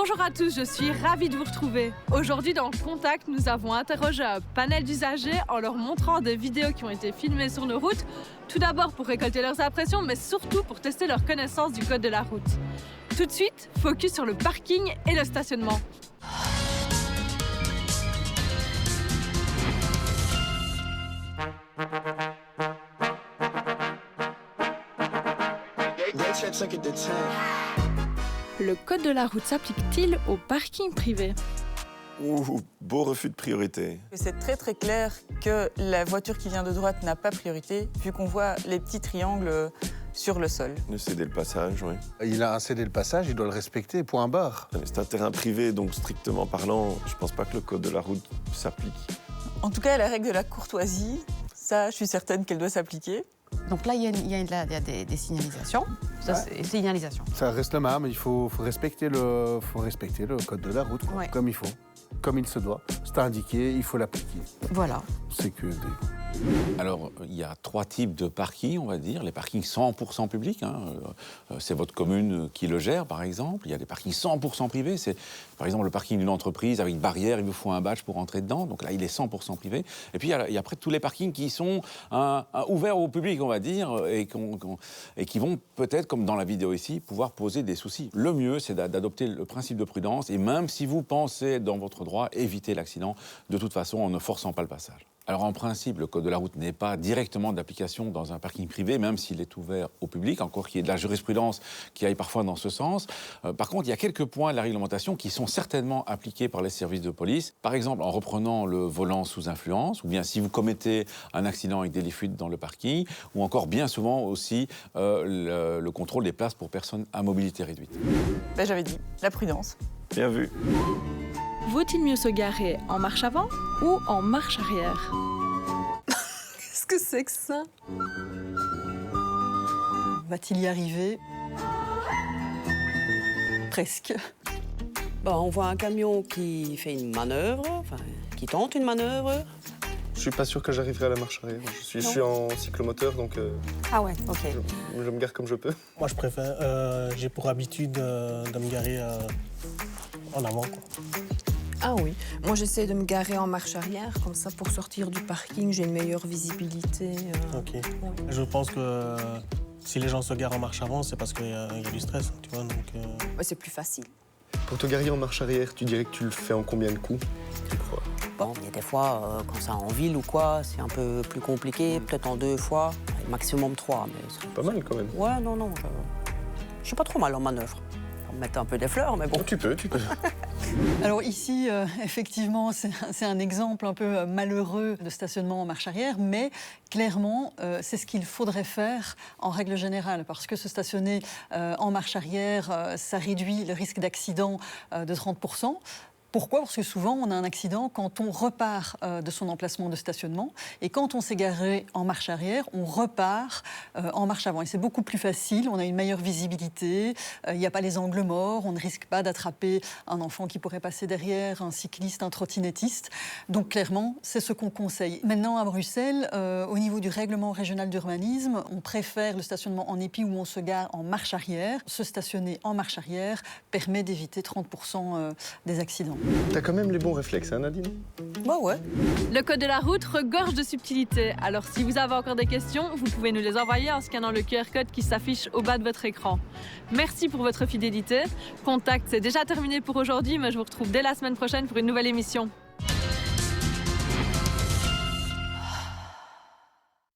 Bonjour à tous, je suis ravie de vous retrouver. Aujourd'hui dans Contact, nous avons interrogé un panel d'usagers en leur montrant des vidéos qui ont été filmées sur nos routes. Tout d'abord pour récolter leurs impressions, mais surtout pour tester leur connaissance du code de la route. Tout de suite, focus sur le parking et le stationnement. Le code de la route s'applique-t-il au parking privé? Beau refus de priorité. C'est très clair que la voiture qui vient de droite n'a pas priorité, vu qu'on voit les petits triangles sur le sol. Ne céder le passage, oui. Il a cédé le passage, il doit le respecter, point barre. C'est un terrain privé, donc strictement parlant, je ne pense pas que le code de la route s'applique. En tout cas, la règle de la courtoisie, ça, je suis certaine qu'elle doit s'appliquer. Donc là, il y a des signalisations. Ça, c'est signalisation. Ça reste le même, il faut respecter le code de la route, Ouais. comme il faut, comme il se doit. C'est indiqué, il faut l'appliquer. Voilà. CQFD. Alors, il y a 3 types de parkings, on va dire. Les parkings 100% publics, c'est votre commune qui le gère, par exemple. Il y a des parkings 100% privés. C'est, par exemple, le parking d'une entreprise avec une barrière, il vous faut un badge pour entrer dedans. Donc là, il est 100% privé. Et puis, il y a après tous les parkings qui sont ouverts au public, on va dire, et qui vont peut-être, comme dans la vidéo ici, pouvoir poser des soucis. Le mieux, c'est d'adopter le principe de prudence. Et même si vous pensez être dans votre droit, éviter l'accident, de toute façon, en ne forçant pas le passage. Alors en principe, le code de la route n'est pas directement d'application dans un parking privé, même s'il est ouvert au public, encore qu'il y ait de la jurisprudence qui aille parfois dans ce sens. Par contre, il y a quelques points de la réglementation qui sont certainement appliqués par les services de police. Par exemple, en reprenant le volant sous influence, ou bien si vous commettez un accident avec des fuites dans le parking, ou encore bien souvent aussi le contrôle des places pour personnes à mobilité réduite. Ben, j'avais dit, la prudence. Bien vu. Vaut-il mieux se garer en marche avant ou en marche arrière? Qu'est-ce que c'est que ça? Va-t-il y arriver? Presque. Bon, on voit un camion qui fait une manœuvre, qui tente une manœuvre. Je suis pas sûr que j'arriverai à la marche arrière. Je suis en cyclomoteur, donc Ah ouais, ok. je me gare comme je peux. Moi, je préfère. J'ai pour habitude de me garer en avant, quoi. Ah oui, moi j'essaie de me garer en marche arrière, comme ça pour sortir du parking, j'ai une meilleure visibilité. Ok. Je pense que si les gens se garent en marche avant, c'est parce qu'il y a du stress, tu vois. Donc, Ouais, c'est plus facile. Pour te garer en marche arrière, tu dirais que tu le fais en combien de coups, tu crois? Bon, il y a des fois, quand c'est en ville ou quoi, c'est un peu plus compliqué, peut-être en 2 fois, maximum 3. Mais c'est Pas mal quand même. Ouais, non, je suis pas trop mal en manœuvre. On va mettre un peu des fleurs, mais bon. Oh, tu peux. Alors ici, effectivement, c'est un exemple un peu malheureux de stationnement en marche arrière, mais clairement, c'est ce qu'il faudrait faire en règle générale, parce que se stationner en marche arrière, ça réduit le risque d'accident de 30%. Pourquoi? Parce que souvent, on a un accident quand on repart de son emplacement de stationnement. Et quand on s'est garé en marche arrière, on repart en marche avant. Et c'est beaucoup plus facile, on a une meilleure visibilité, il n'y a pas les angles morts, on ne risque pas d'attraper un enfant qui pourrait passer derrière, un cycliste, un trottinettiste. Donc clairement, c'est ce qu'on conseille. Maintenant, à Bruxelles, au niveau du règlement régional d'urbanisme, on préfère le stationnement en épi où on se gare en marche arrière. Se stationner en marche arrière permet d'éviter 30% des accidents. T'as quand même les bons réflexes, hein, Nadine? Bah ouais. Le code de la route regorge de subtilités. Alors si vous avez encore des questions, vous pouvez nous les envoyer en scannant le QR code qui s'affiche au bas de votre écran. Merci pour votre fidélité. Contact, c'est déjà terminé pour aujourd'hui, mais je vous retrouve dès la semaine prochaine pour une nouvelle émission.